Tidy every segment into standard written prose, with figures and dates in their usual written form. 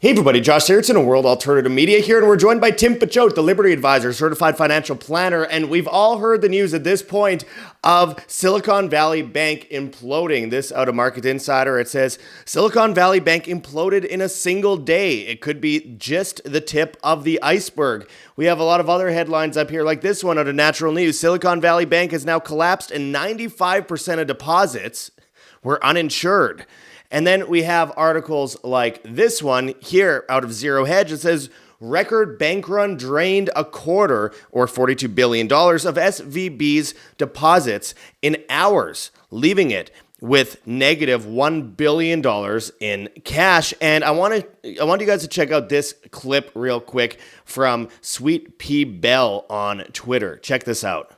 Hey everybody, Josh Sigurdson of World Alternative Media here, and we're joined by Tim Picciott, the Liberty Advisor, Certified Financial Planner, and we've all heard the news at this point of Silicon Valley Bank imploding. This out of Market Insider, it says, Silicon Valley Bank imploded in a single day. It could be just the tip of the iceberg. We have a lot of other headlines up here, like this one out of Natural News. Silicon Valley Bank has now collapsed and 95% of deposits were uninsured. And then we have articles like this one here out of Zero Hedge. It says, record bank run drained a quarter or $42 billion of SVB's deposits in hours, leaving it with negative $1 billion in cash. And I want you guys to check out this clip real quick from Sweet P Bell on Twitter. Check this out.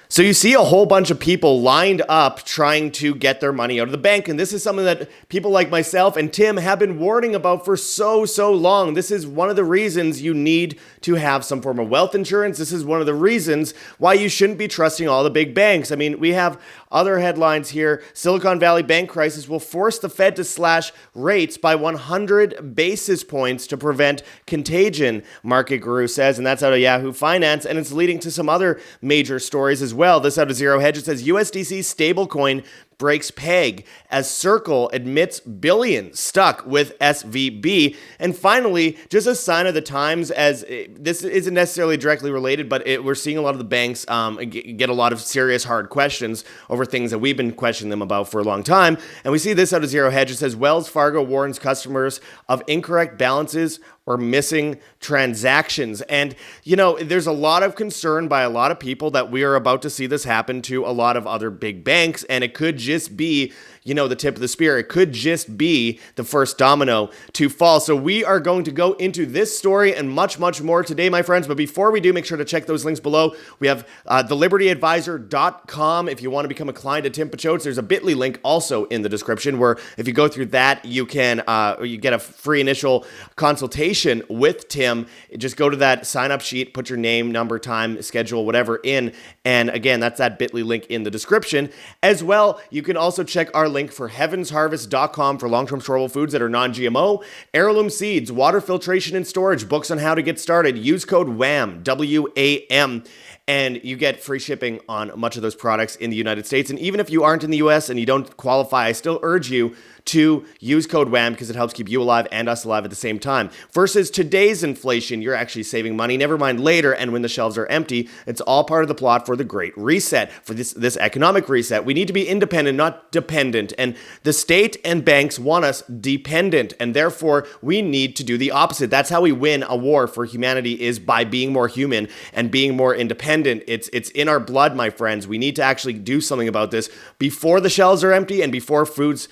So you see a whole bunch of people lined up trying to get their money out of the bank. And this is something that people like myself and Tim have been warning about for so long. This is one of the reasons you need to have some form of wealth insurance. This is one of the reasons why you shouldn't be trusting all the big banks. I mean, we have other headlines here. Silicon Valley Bank crisis will force the Fed to slash rates by 100 basis points to prevent contagion, market guru says. And that's out of Yahoo Finance. And it's leading to some other major stories as well. This out of Zero Hedge, it says USDC stablecoin breaks peg as Circle admits billions stuck with SVB. And finally, just a sign of the times, as this isn't necessarily directly related, but we're seeing a lot of the banks get a lot of serious hard questions over things that we've been questioning them about for a long time. And we see this out of Zero Hedge. It says Wells Fargo warns customers of incorrect balances or missing transactions. And, you know, there's a lot of concern by a lot of people that we are about to see this happen to a lot of other big banks. And it could just be, you know, the tip of the spear. It could just be the first domino to fall. So we are going to go into this story and much more today, my friends. But before we do, make sure to check those links below. We have thelibertyadvisor.com. If you want to become a client at Tim Picciott, there's a bit.ly link also in the description where if you go through that, you can you get a free initial consultation with Tim. Just go to that sign up sheet, put your name, number, time, schedule, whatever in. And again, that's that bit.ly link in the description. As well, you can also check our link for heavensharvest.com for long-term storable foods that are non-GMO, Heirloom Seeds, water filtration and storage, books on how to get started. Use code WAM, W-A-M, and you get free shipping on much of those products in the United States. And even if you aren't in the US and you don't qualify, I still urge you to use code WAM because it helps keep you alive and us alive at the same time. Versus today's inflation, you're actually saving money, never mind later, and when the shelves are empty. It's all part of the plot for the Great Reset, for this economic reset. We need to be independent, not dependent. And the state and banks want us dependent, and therefore we need to do the opposite. That's how we win a war for humanity, is by being more human and being more independent. It's in our blood, my friends. We need to actually do something about this before the shelves are empty and before food's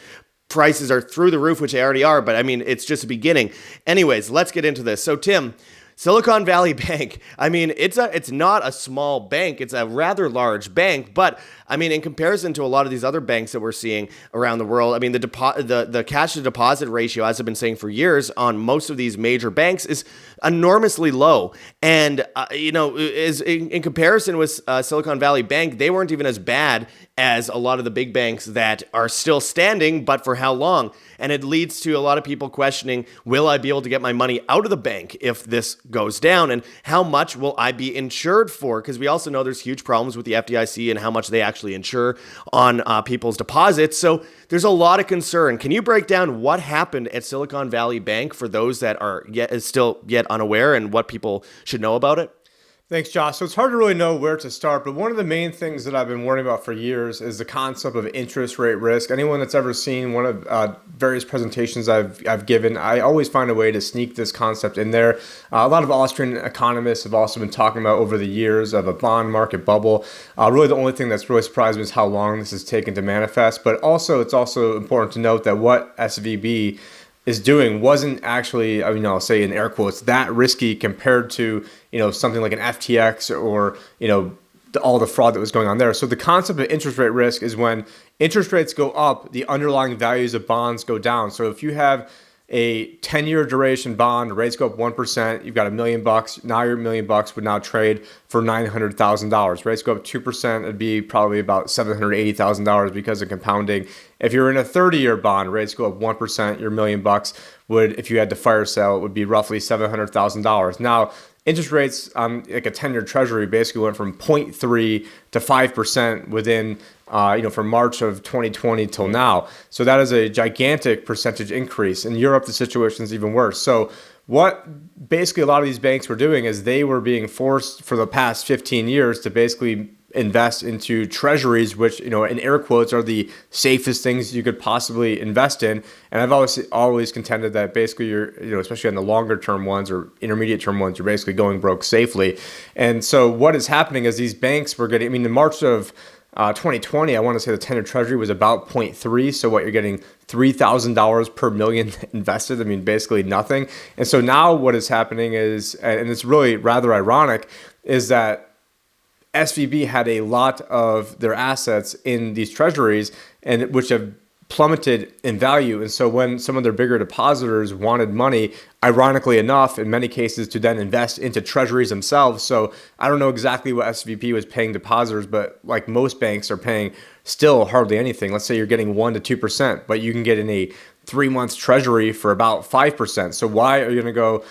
prices are through the roof, which they already are, but I mean, it's just a beginning. Anyways, let's get into this. So Tim, Silicon Valley Bank, I mean, it's not a small bank. It's a rather large bank, but I mean, in comparison to a lot of these other banks that we're seeing around the world, I mean, the cash to deposit ratio, as I've been saying for years, on most of these major banks is enormously low. And, you know, is in comparison with Silicon Valley Bank, they weren't even as bad as a lot of the big banks that are still standing, but for how long? And it leads to a lot of people questioning, will I be able to get my money out of the bank if this goes down? And how much will I be insured for? Because we also know there's huge problems with the FDIC and how much they actually insure on people's deposits. So there's a lot of concern. Can you break down what happened at Silicon Valley Bank for those that are still unaware, and what people should know about it? Thanks, Josh. So it's hard to really know where to start, but one of the main things that I've been warning about for years is the concept of interest rate risk. Anyone that's ever seen one of various presentations I've given, I always find a way to sneak this concept in there. A lot of Austrian economists have also been talking about over the years of a bond market bubble. Really, the only thing that's really surprised me is how long this has taken to manifest. But also, it's also important to note that what SVB is doing wasn't actually, I'll say in air quotes, that risky compared to, something like an FTX or, all the fraud that was going on there. So the concept of interest rate risk is when interest rates go up, the underlying values of bonds go down. So if you have a 10-year duration bond, rates go up 1%, you've got $1 million. Now your $1 million would now trade for $900,000. Rates go up 2%, it'd be probably about $780,000 because of compounding. If you're in a 30-year bond, rates go up 1%, your $1 million would, if you had to fire sale, it would be roughly $700,000. Now, interest rates on like a 10-year treasury basically went from 0.3 to 5% within, from March of 2020 till now. So that is a gigantic percentage increase. In Europe, the situation is even worse. So what basically a lot of these banks were doing is they were being forced for the past 15 years to basically invest into treasuries, which, in air quotes, are the safest things you could possibly invest in. And I've always contended that basically you're, especially on the longer term ones or intermediate term ones, you're basically going broke safely. And so what is happening is these banks were getting, in March of 2020, I want to say the 10-year treasury was about 0.3. So what you're getting $3,000 per million invested. Basically nothing. And so now what is happening is, and it's really rather ironic, is that SVB had a lot of their assets in these treasuries, and which have plummeted in value. And so when some of their bigger depositors wanted money, ironically enough, in many cases, to then invest into treasuries themselves. So I don't know exactly what SVB was paying depositors, but like most banks are paying still hardly anything. Let's say you're getting 1% to 2%, but you can get in a 3-month treasury for about 5%. So why are you going to go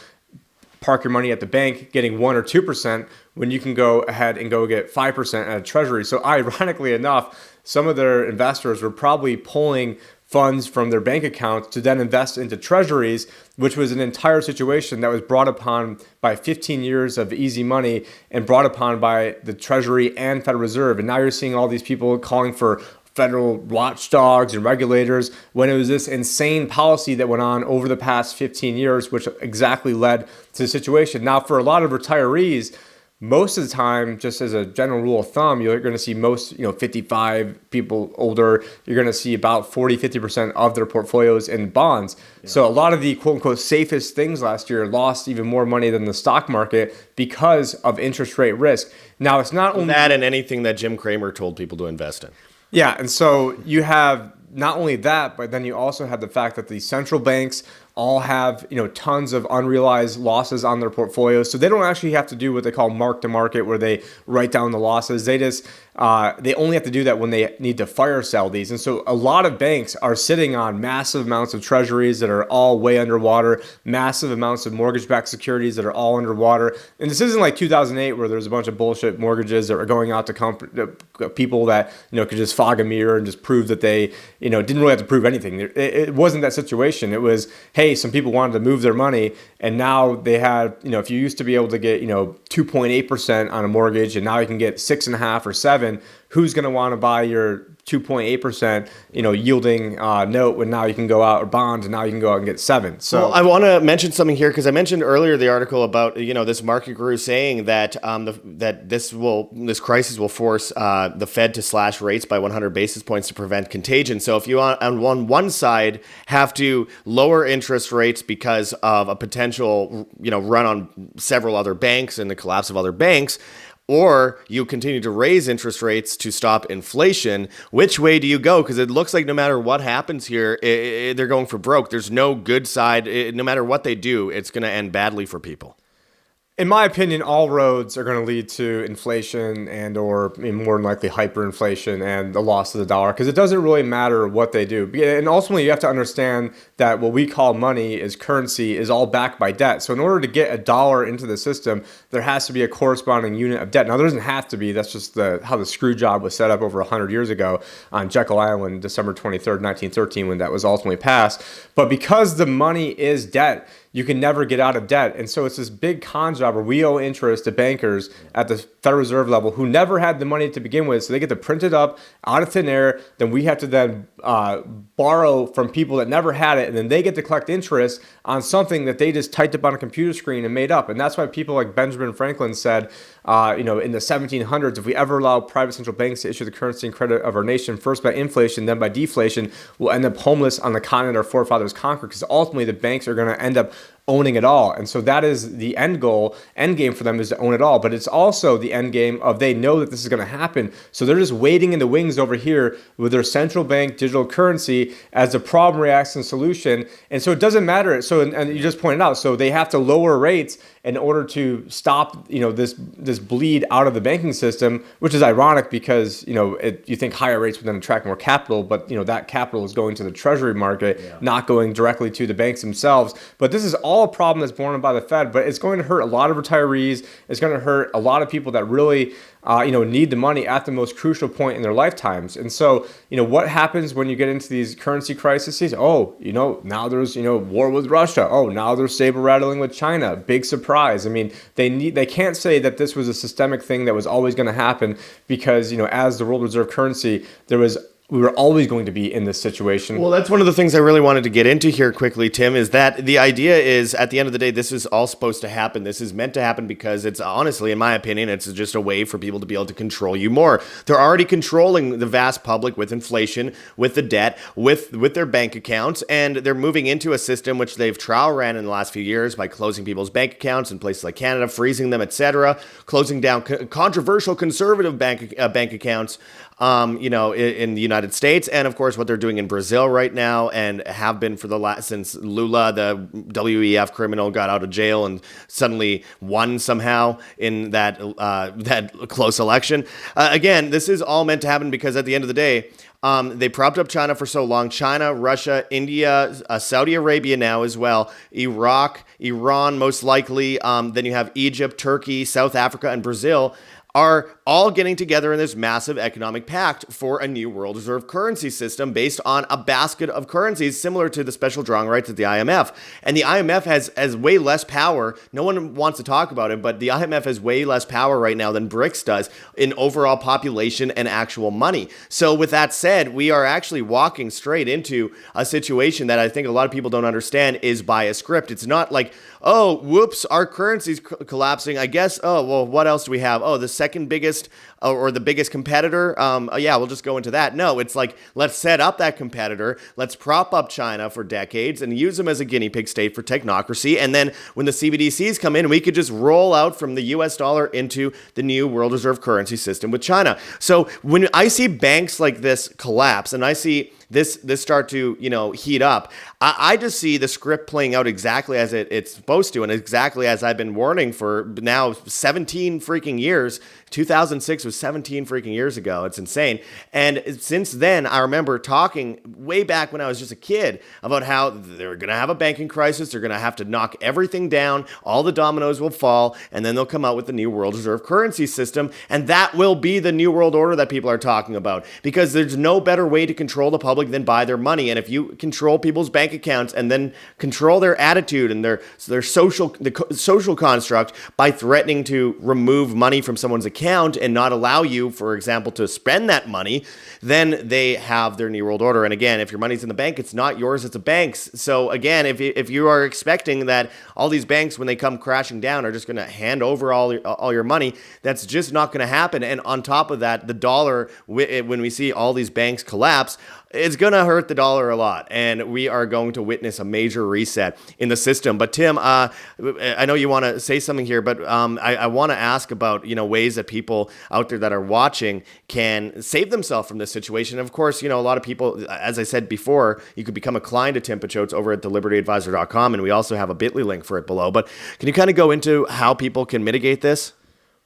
park your money at the bank getting 1% or 2% when you can go ahead and go get 5% at a treasury? So ironically enough, some of their investors were probably pulling funds from their bank accounts to then invest into treasuries, which was an entire situation that was brought upon by 15 years of easy money and brought upon by the Treasury and Federal Reserve. And now you're seeing all these people calling for federal watchdogs and regulators when it was this insane policy that went on over the past 15 years, which exactly led to the situation. Now, for a lot of retirees, most of the time, just as a general rule of thumb, you're going to see most, 55 people older, you're going to see about 40-50% of their portfolios in bonds. Yeah. So a lot of the quote unquote safest things last year lost even more money than the stock market because of interest rate risk. Now, it's not only that and anything that Jim Cramer told people to invest in. Yeah, and so you have not only that, but then you also have the fact that the central banks all have, tons of unrealized losses on their portfolios. So they don't actually have to do what they call mark to market, where they write down the losses. They just, they only have to do that when they need to fire sell these. And so a lot of banks are sitting on massive amounts of treasuries that are all way underwater, massive amounts of mortgage-backed securities that are all underwater. And this isn't like 2008 where there's a bunch of bullshit mortgages that were going out to people that, could just fog a mirror and just prove that they, didn't really have to prove anything. It wasn't that situation. It was, hey, some people wanted to move their money, and now they had, if you used to be able to get, 2.8% on a mortgage, and now you can get 6.5 or 7, who's going to want to buy your 2.8%, yielding note when now you can go out, or bond, and now you can go out and get 7. So well, I want to mention something here because I mentioned earlier the article about this market guru saying that that this crisis will force the Fed to slash rates by 100 basis points to prevent contagion. So if you on one side have to lower interest rates because of a potential run on several other banks and the collapse of other banks, or you continue to raise interest rates to stop inflation, which way do you go? Because it looks like no matter what happens here, they're going for broke. There's no good side. No matter what they do, it's going to end badly for people. In my opinion, all roads are going to lead to inflation and or more than likely hyperinflation and the loss of the dollar, because it doesn't really matter what they do. And ultimately, you have to understand that what we call money is currency is all backed by debt. So in order to get a dollar into the system, there has to be a corresponding unit of debt. Now, there doesn't have to be. That's just how the screw job was set up over 100 years ago on Jekyll Island, December 23rd, 1913, when that was ultimately passed. But because the money is debt, you can never get out of debt. And so it's this big con job where we owe interest to bankers at the Federal Reserve level who never had the money to begin with. So they get to print it up out of thin air. Then we have to then borrow from people that never had it. And then they get to collect interest on something that they just typed up on a computer screen and made up. And that's why people like Benjamin Franklin said, in the 1700s, if we ever allow private central banks to issue the currency and credit of our nation, first by inflation, then by deflation, we'll end up homeless on the continent our forefathers conquered, because ultimately the banks are going to end up owning it all. And so that is the end game for them, is to own it all. But it's also the end game of, they know that this is going to happen. So they're just waiting in the wings over here with their central bank digital currency as the problem reacts and solution. And so it doesn't matter. So, and you just pointed out, so they have to lower rates in order to stop, this bleed out of the banking system, which is ironic because, you think higher rates would then attract more capital, but, that capital is going to the treasury market, not going directly to the banks themselves. But this is all a problem that's borne by the Fed, but it's going to hurt a lot of retirees. It's going to hurt a lot of people that really need the money at the most crucial point in their lifetimes. And so, what happens when you get into these currency crises? Oh, now there's, war with Russia. Oh, now there's saber rattling with China. Big surprise. I mean, they can't say that this was a systemic thing that was always going to happen because, as the world reserve currency, we were always going to be in this situation. Well, that's one of the things I really wanted to get into here quickly, Tim, is that the idea is, at the end of the day, this is all supposed to happen. This is meant to happen because it's honestly, in my opinion, it's just a way for people to be able to control you more. They're already controlling the vast public with inflation, with the debt, with their bank accounts, and they're moving into a system which they've trial ran in the last few years by closing people's bank accounts in places like Canada, freezing them, etc., closing down controversial conservative bank accounts, in the United States, and of course what they're doing in Brazil right now, and have been for since Lula, the WEF criminal, got out of jail and suddenly won somehow in that close election. Again, this is all meant to happen because at the end of the day, they propped up China for so long. China, Russia, India, Saudi Arabia now as well, Iraq, Iran most likely. Then you have Egypt, Turkey, South Africa, and Brazil are all getting together in this massive economic pact for a new world reserve currency system based on a basket of currencies similar to the special drawing rights of the IMF. And the IMF has way less power. No one wants to talk about it, but the IMF has way less power right now than BRICS does in overall population and actual money. So with that said, we are actually walking straight into a situation that I think a lot of people don't understand is by a script. It's not like, oh, whoops, our currency's collapsing. I guess, oh, well, what else do we have? Oh, the second biggest or the biggest competitor. Yeah, we'll just go into that. No, it's like, let's set up that competitor. Let's prop up China for decades and use them as a guinea pig state for technocracy. And then when the CBDCs come in, we could just roll out from the US dollar into the new world reserve currency system with China. So when I see banks like this collapse and I see this start to, heat up, I just see the script playing out exactly as it's supposed to, and exactly as I've been warning for now 17 freaking years. 2006 was 17 freaking years ago. It's insane. And since then, I remember talking way back when I was just a kid about how they're going to have a banking crisis. They're going to have to knock everything down. All the dominoes will fall, and then they'll come out with the new world reserve currency system. And that will be the new world order that people are talking about, because there's no better way to control the public than by their money. And if you control people's bank accounts and then control their attitude and their social construct by threatening to remove money from someone's account and not allow you, for example, to spend that money, then they have their new world order. And again, if your money's in the bank, it's not yours, it's a bank's. So again, if you are expecting that all these banks, when they come crashing down, are just going to hand over all your money, that's just not going to happen. And on top of that, the dollar, when we see all these banks collapse, it's going to hurt the dollar a lot, and we are going to witness a major reset in the system. But Tim, I know you want to say something here, but I want to ask about, ways that people out there that are watching can save themselves from this situation. Of course, a lot of people, as I said before, you could become a client of Tim Picciott over at thelibertyadvisor.com, and we also have a bit.ly link for it below. But can you kind of go into how people can mitigate this?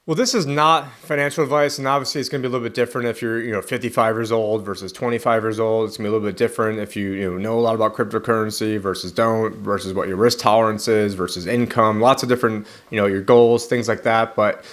Well, this is not financial advice, and obviously it's going to be a little bit different if you're 55 years old versus 25 years old. It's going to be a little bit different if you know a lot about cryptocurrency versus don't, versus what your risk tolerance is versus income. Lots of different, your goals, things like that. But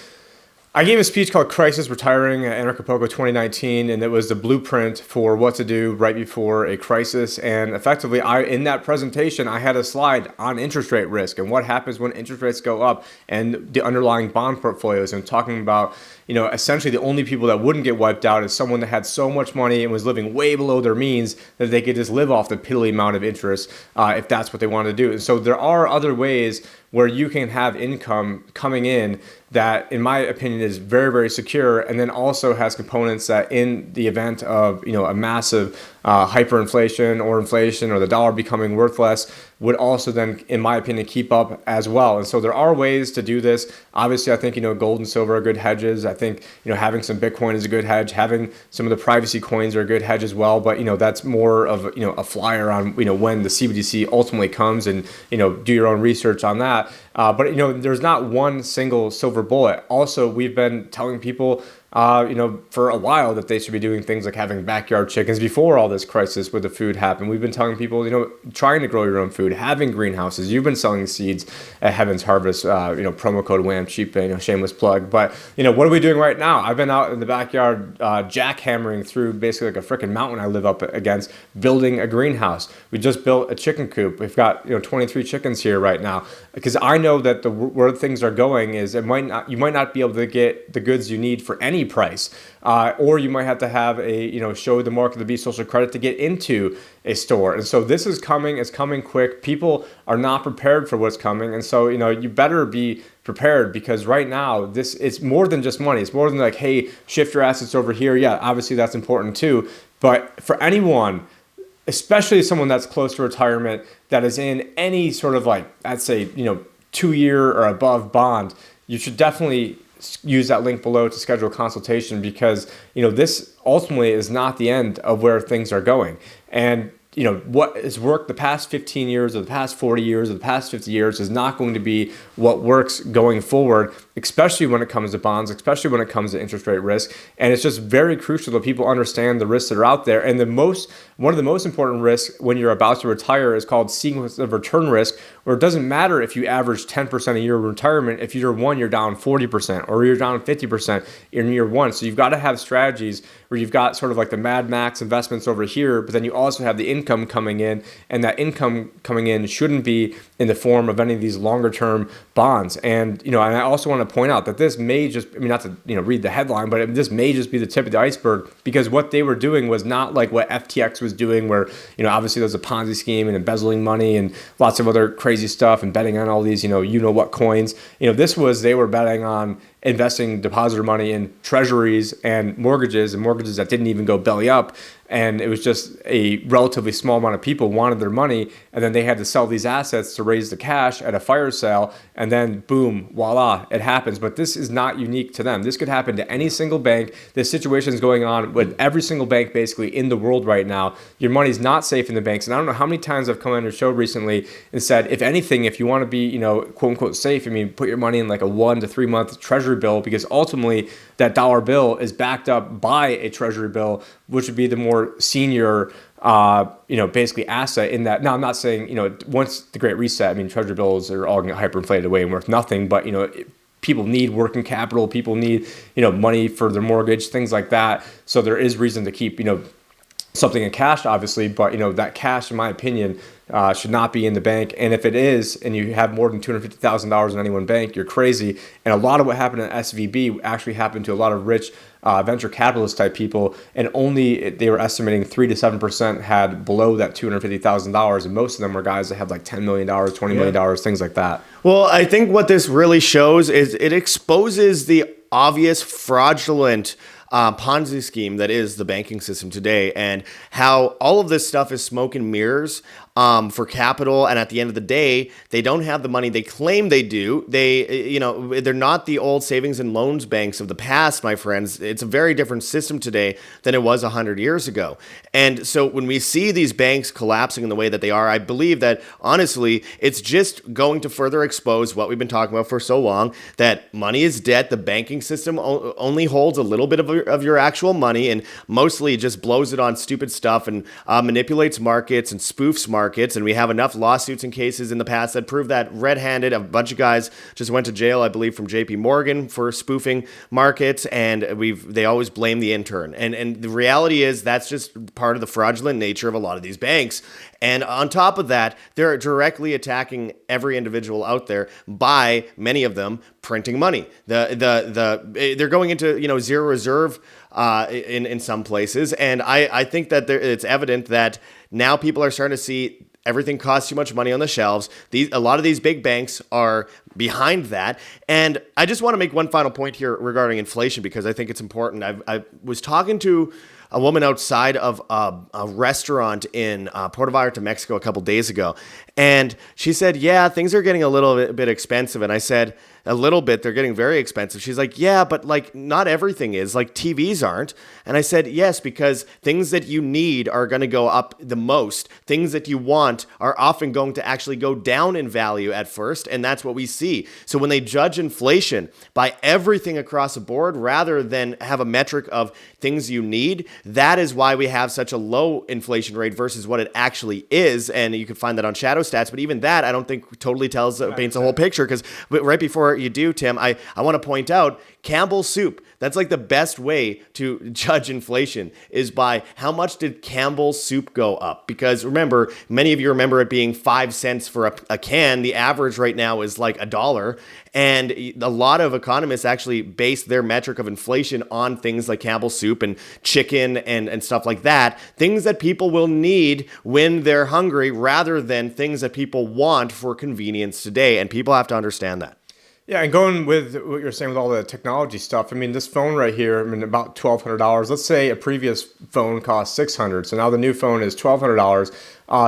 I gave a speech called Crisis Retiring at Acapulco 2019, and it was the blueprint for what to do right before a crisis. And effectively, in that presentation, I had a slide on interest rate risk and what happens when interest rates go up and the underlying bond portfolios, and talking about, essentially the only people that wouldn't get wiped out is someone that had so much money and was living way below their means that they could just live off the piddly amount of interest if that's what they want to do. And so there are other ways where you can have income coming in that, in my opinion, is very, very secure, and then also has components that in the event of, a massive hyperinflation or inflation or the dollar becoming worth less would also then, in my opinion, keep up as well. And so there are ways to do this. Obviously, I think, gold and silver are good hedges. I think, having some Bitcoin is a good hedge. Having some of the privacy coins are a good hedge as well. But, that's more of, a flyer on, when the CBDC ultimately comes, and, do your own research on that. But, there's not one single silver bullet. Also, we've been telling people, for a while that they should be doing things like having backyard chickens before all this crisis with the food happened. We've been telling people, trying to grow your own food, having greenhouses. You've been selling seeds at Heaven's Harvest, promo code WHAM, cheap, shameless plug. But, what are we doing right now? I've been out in the backyard jackhammering through basically like a freaking mountain I live up against, building a greenhouse. We just built a chicken coop. We've got, 23 chickens here right now, because I know that where things are going is you might not be able to get the goods you need for any price, or you might have to have show the mark of the beast social credit to get into a store. And so this is coming. It's coming quick. People are not prepared for what's coming, and so you better be prepared, because right now it's more than just money. It's more than like, hey, shift your assets over here. Yeah, obviously that's important too, but for anyone, especially someone that's close to retirement, that is in any sort of like, I'd say 2-year or above bond, you should definitely use that link below to schedule a consultation, because this ultimately is not the end of where things are going. And what has worked the past 15 years or the past 40 years or the past 50 years is not going to be what works going forward, especially when it comes to bonds, especially when it comes to interest rate risk. And it's just very crucial that people understand the risks that are out there. And one of the most important risks when you're about to retire is called sequence of return risk, where it doesn't matter if you average 10% a year of retirement. If year one you're down 40% or you're down 50% in year one. So you've got to have strategies where you've got sort of like the Mad Max investments over here, but then you also have the income coming in, and that income coming in shouldn't be in the form of any of these longer term bonds. And and I also want to point out that this may just, not to read the headline, but this may just be the tip of the iceberg, because what they were doing was not like what FTX was doing, where obviously there's a Ponzi scheme and embezzling money and lots of other crazy stuff and betting on all these what coins. They were betting on investing depositor money in treasuries and mortgages that didn't even go belly up. And it was just a relatively small amount of people wanted their money, and then they had to sell these assets to raise the cash at a fire sale, and then boom, voila, it happens. But this is not unique to them. This could happen to any single bank. This situation is going on with every single bank basically in the world right now. Your money's not safe in the banks. And I don't know how many times I've come on your show recently and said, if anything, if you want to be, quote unquote safe, put your money in like a 1 to 3 month treasury bill, because ultimately that dollar bill is backed up by a treasury bill, which would be the more senior, basically asset in that. Now, I'm not saying, once the Great Reset, treasury bills are all going to get hyperinflated away and worth nothing, but, people need working capital, people need, money for their mortgage, things like that. So there is reason to keep, something in cash, obviously, but that cash, in my opinion, should not be in the bank. And if it is, and you have more than $250,000 in any one bank, you're crazy. And a lot of what happened at SVB actually happened to a lot of rich venture capitalist type people, and only they were estimating 3 to 7% had below that $250,000, and most of them were guys that had like $10 million, $20 million, things like that. Well, I think what this really shows is it exposes the obvious fraudulent Ponzi scheme that is the banking system today, and how all of this stuff is smoke and mirrors for capital. And at the end of the day, they don't have the money they claim they do. They're not the old savings and loans banks of the past, my friends. It's a very different system today than it was 100 years ago. And so when we see these banks collapsing in the way that they are, I believe that honestly, it's just going to further expose what we've been talking about for so long, that money is debt. The banking system only holds a little bit of your actual money, and mostly just blows it on stupid stuff and manipulates markets and spoofs markets. And we have enough lawsuits and cases in the past that prove that red-handed. A bunch of guys just went to jail, I believe, from JP Morgan for spoofing markets, and they always blame the intern. And the reality is that's just part of the fraudulent nature of a lot of these banks. And on top of that, they're directly attacking every individual out there by, many of them, printing money. They're going into zero reserve in some places, and I think that it's evident that now people are starting to see Everything costs too much money on the shelves. A lot of these big banks are behind that. And I just want to make one final point here regarding inflation, because I think it's important. I was talking to a woman outside of a restaurant in Puerto Vallarta, Mexico, a couple days ago. And she said, yeah, things are getting a little bit expensive. And I said, a little bit, they're getting very expensive. She's like, yeah, but like not everything is. Like TVs aren't. And I said, yes, because things that you need are going to go up the most. Things that you want are often going to actually go down in value at first. And that's what we see. So when they judge inflation by everything across the board rather than have a metric of things you need, that is why we have such a low inflation rate versus what it actually is. And you can find that on Shadow Stats. But even that, I don't think totally paints a whole picture, because right before you do, Tim, I want to point out Campbell's soup. That's like the best way to judge inflation, is by how much did Campbell's soup go up? Because remember, many of you remember it being 5 cents for a can. The average right now is like $1. And a lot of economists actually base their metric of inflation on things like Campbell's soup and chicken and stuff like that. Things that people will need when they're hungry rather than things that people want for convenience today. And people have to understand that. Yeah, and going with what you're saying with all the technology stuff, I mean, this phone right here, I mean, about $1,200. Let's say a previous phone cost $600, so now the new phone is $1,200.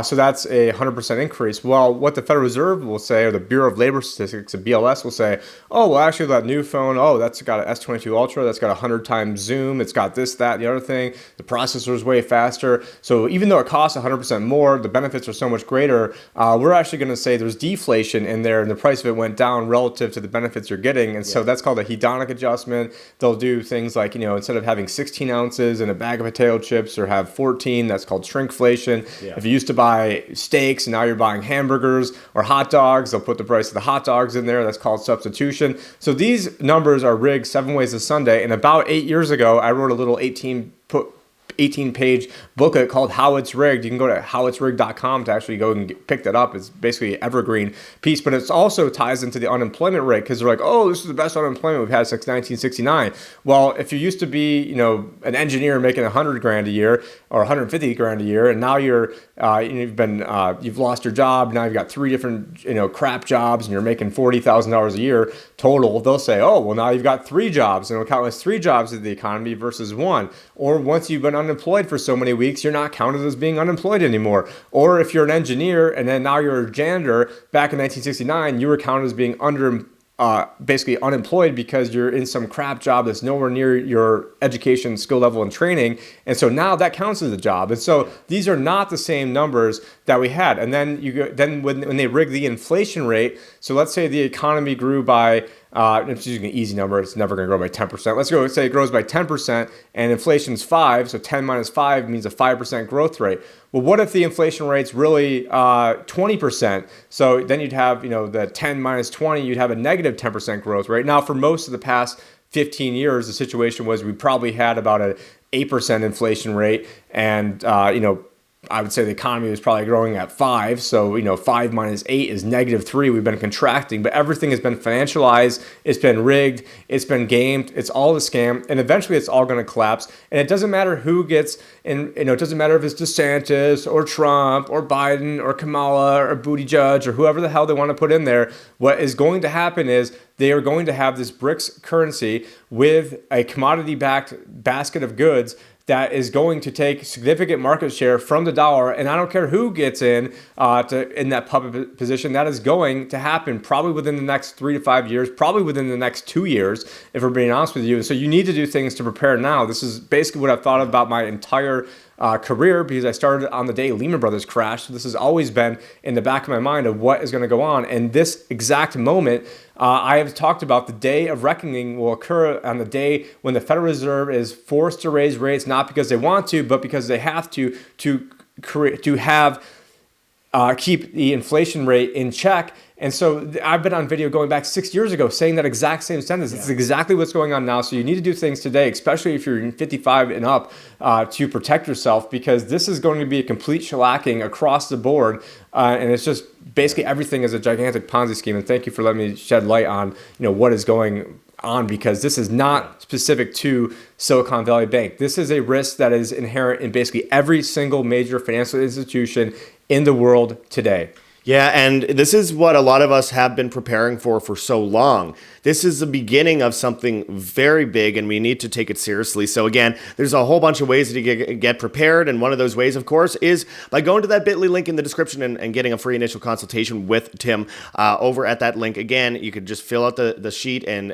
So that's a 100% increase. Well, what the Federal Reserve will say, or the Bureau of Labor Statistics, the BLS, will say, oh, well, actually, that new phone, oh, that's got an S22 Ultra, that's got 100 times zoom, it's got this, that, the other thing, the processor is way faster. So even though it costs 100% more, the benefits are so much greater, we're actually going to say there's deflation in there, and the price of it went down relative to the benefits you're getting. And so that's called a hedonic adjustment. They'll do things like, instead of having 16 ounces in a bag of potato chips or have 14, that's called shrinkflation. If you used to buy steaks and now you're buying hamburgers or hot dogs, they'll put the price of the hot dogs in there. That's called substitution. So these numbers are rigged 7 ways to Sunday. And about 8 years ago, I wrote a little 18-page booklet called How It's Rigged. You can go to howitsrigged.com to actually go and pick that up. It's basically an evergreen piece, but it also ties into the unemployment rate, because they're like, oh, this is the best unemployment we've had since 1969. Well, if you used to be, an engineer making 100 grand a year or 150 grand a year, and now you've lost your job. Now you've got 3 different, crap jobs, and you're making $40,000 a year total. They'll say, oh, well, now you've got 3 jobs, and it'll count as 3 jobs in the economy versus 1. Or once you've been unemployed for so many weeks, you're not counted as being unemployed anymore. Or if you're an engineer and then now you're a janitor, back in 1969, you were counted as being basically unemployed because you're in some crap job that's nowhere near your education, skill level, and training. And so now that counts as a job. And so these are not the same numbers that we had. And then when they rig the inflation rate, so let's say the economy grew by I'm just using an easy number. It's never going to grow by 10%. Let's say it grows by 10% and inflation's 5. So 10 minus 5 means a 5% growth rate. Well, what if the inflation rate's really 20%? So then you'd have, the 10 minus 20, you'd have a negative 10% growth rate. Now, for most of the past 15 years, the situation was we probably had about an 8% inflation rate, and I would say the economy was probably growing at 5. So, 5 minus 8 is negative 3. We've been contracting, but everything has been financialized. It's been rigged. It's been gamed. It's all a scam. And eventually it's all going to collapse. And it doesn't matter who gets in, it doesn't matter if it's DeSantis or Trump or Biden or Kamala or Buttigieg or whoever the hell they want to put in there. What is going to happen is they are going to have this BRICS currency with a commodity-backed basket of goods that is going to take significant market share from the dollar. And I don't care who gets in that puppet position, that is going to happen probably within the next 3 to 5 years, probably within the next 2 years, if we're being honest with you. So you need to do things to prepare now. This is basically what I've thought about my entire career, because I started on the day Lehman Brothers crashed. So this has always been in the back of my mind of what is going to go on. And this exact moment, I have talked about the day of reckoning will occur on the day when the Federal Reserve is forced to raise rates, not because they want to, but because they have to keep the inflation rate in check. And so I've been on video going back 6 years ago saying that exact same sentence. It's exactly what's going on now. So you need to do things today, especially if you're 55 and up, to protect yourself, because this is going to be a complete shellacking across the board. And it's just basically everything is a gigantic Ponzi scheme. And thank you for letting me shed light on what is going on, because this is not specific to Silicon Valley Bank. This is a risk that is inherent in basically every single major financial institution in the world today. Yeah, and this is what a lot of us have been preparing for so long. This is the beginning of something very big, and we need to take it seriously. So again, there's a whole bunch of ways to get prepared, and one of those ways, of course, is by going to that bit.ly link in the description and getting a free initial consultation with Tim over at that link. Again, you could just fill out the sheet, and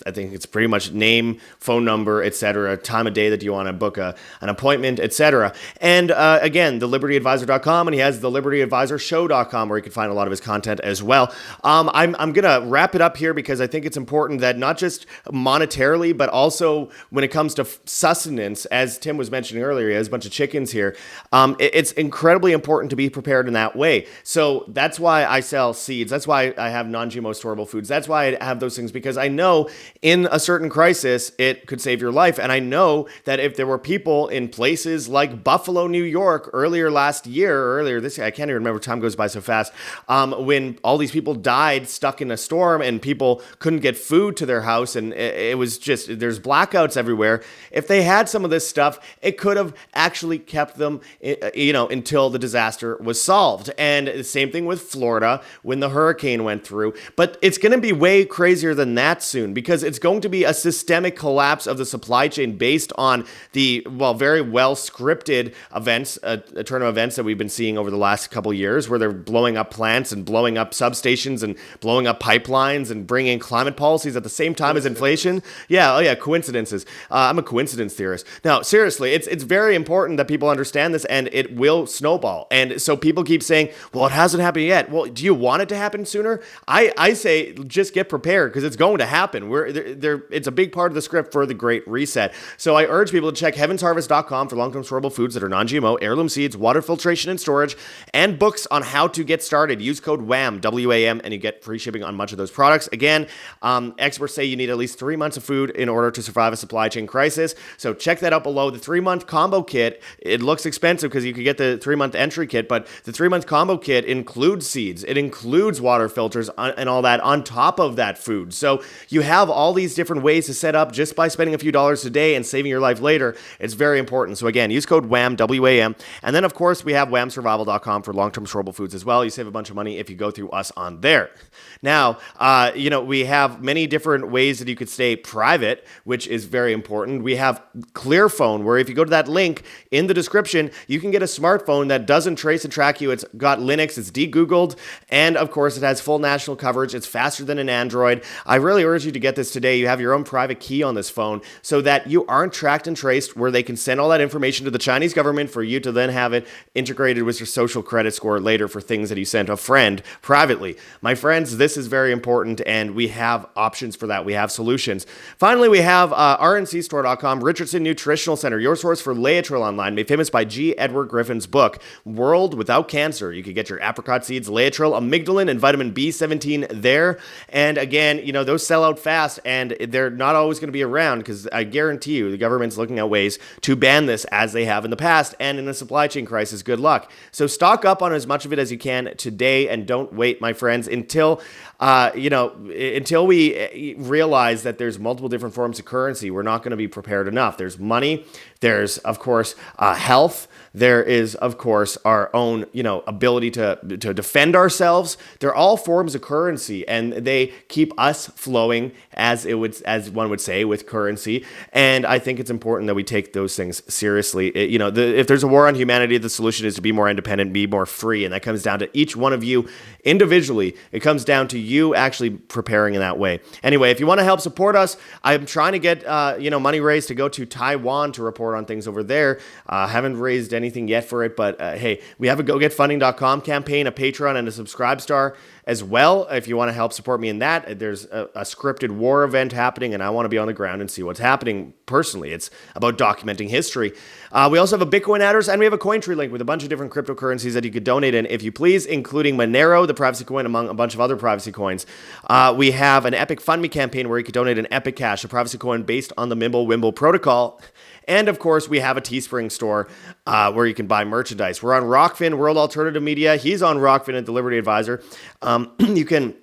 I think it's pretty much name, phone number, etc., time of day that you want to book an appointment, etc. And again, thelibertyadvisor.com, and he has thelibertyadvisorshow.com, where you can find a lot of his content as well. I'm going to wrap it up here because I think it's important that not just monetarily, but also when it comes to sustenance, as Tim was mentioning earlier, he has a bunch of chickens here. It's incredibly important to be prepared in that way. So that's why I sell seeds. That's why I have non-GMO storable foods. That's why I have those things, because I know in a certain crisis, it could save your life. And I know that if there were people in places like Buffalo, New York, earlier this year, I can't even remember, time goes by so fast, when all these people died stuck in a storm and people couldn't get food to their house, and it was just, there's blackouts everywhere. If they had some of this stuff, it could have actually kept them, until the disaster was solved. And the same thing with Florida when the hurricane went through. But it's going to be way crazier than that soon, because it's going to be a systemic collapse of the supply chain based on the, very well scripted events, a turn of events that we've been seeing over the last couple years, where they're blowing up plants and blowing up substations and blowing up pipelines and bringing climate policies at the same time as inflation. Yeah, coincidences. I'm a coincidence theorist. Now, seriously, it's very important that people understand this, and it will snowball. And so people keep saying, well, it hasn't happened yet. Well, do you want it to happen sooner? I say just get prepared, because it's going to happen. It's a big part of the script for the Great Reset. So I urge people to check heavensharvest.com for long-term storable foods that are non-GMO, heirloom seeds, water filtration and storage, and books on how to get started. Use code WAM, W-A-M, and you get free shipping on much of those products. Again, experts say you need at least 3 months of food in order to survive a supply chain crisis. So check that out below. The 3-month combo kit, it looks expensive because you could get the 3-month entry kit, but the 3-month combo kit includes seeds. It includes water filters and all that on top of that food. So you have all these different ways to set up just by spending a few dollars a day and saving your life later. It's very important. So again, use code WAM, W-A-M. And then, of course, we have whamsurvival.com for long-term storable foods as well. You save a bunch of money if you go through us on there. Now, we have many different ways that you could stay private, which is very important. We have ClearPhone, where if you go to that link in the description, you can get a smartphone that doesn't trace and track you. It's got Linux, it's de-Googled, and of course, it has full national coverage. It's faster than an Android. I really urge you to get this today. You have your own private key on this phone so that you aren't tracked and traced, where they can send all that information to the Chinese government for you to then have it integrated with your social credit score later for things that you sent a friend privately. My friends, this is very important, and we have options for that. We have solutions. Finally, we have rncstore.com, Richardson Nutritional Center, your source for Laetrile online, made famous by G. Edward Griffin's book, World Without Cancer. You can get your apricot seeds, Laetrile, amygdalin, and vitamin B17 there. And again, those sell out fast, and they're not always going to be around, because I guarantee you the government's looking at ways to ban this, as they have in the past. And in a supply chain crisis, good luck. So stock up on as much of it as you can today, and don't wait, my friends, until we realize that there's multiple different forms of currency. We're not going to be prepared enough. There's money. There's, of course, health. There is, of course, our own, ability to defend ourselves. They're all forms of currency, and they keep us flowing, as one would say, with currency. And I think it's important that we take those things seriously. If there's a war on humanity, the solution is to be more independent, be more free, and that comes down to each one of you individually. It comes down to you actually preparing in that way. Anyway, if you want to help support us, I'm trying to get money raised to go to Taiwan to report on things over there. Haven't raised anything yet for it, but hey, we have a GoGetFunding.com campaign, a Patreon, and a Subscribestar as well. If you want to help support me in that, there's a scripted war event happening, and I want to be on the ground and see what's happening personally. It's about documenting history. We also have a Bitcoin address, and we have a Cointree link with a bunch of different cryptocurrencies that you could donate in, if you please, including Monero, the privacy coin, among a bunch of other privacy coins. We have an Epic Fund Me campaign where you could donate an Epic Cash, a privacy coin based on the Mimblewimble protocol. And of course, we have a Teespring store where you can buy merchandise. We're on Rockfin, World Alternative Media. He's on Rockfin at the Liberty Advisor. You can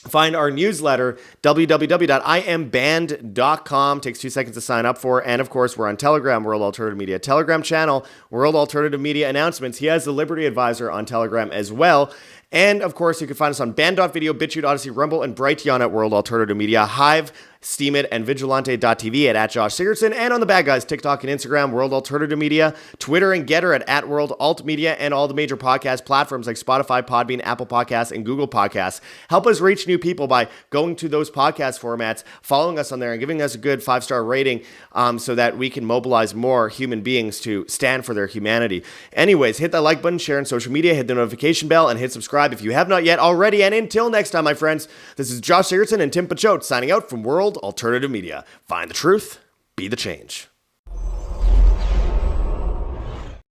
Find our newsletter, www.iamband.com. Takes 2 seconds to sign up for. And of course, we're on Telegram, World Alternative Media. Telegram channel, World Alternative Media Announcements. He has the Liberty Advisor on Telegram as well. And of course, you can find us on Band.video, BitChute, Odyssey, Rumble, and Brighteon at World Alternative Media, Hive, Steemit, and Vigilante.tv at Josh Sigurdson, and on the bad guys, TikTok and Instagram, World Alternative Media, Twitter and Getter at World Alt Media, and all the major podcast platforms like Spotify, Podbean, Apple Podcasts, and Google Podcasts. Help us reach new people by going to those podcast formats, following us on there, and giving us a good 5-star rating so that we can mobilize more human beings to stand for their humanity. Anyways, hit that like button, share on social media, hit the notification bell, and hit subscribe if you have not yet already. And until next time, my friends, this is Josh Sigurdson and Tim Picciott signing out from World Alternative Media. Find the truth, be the change.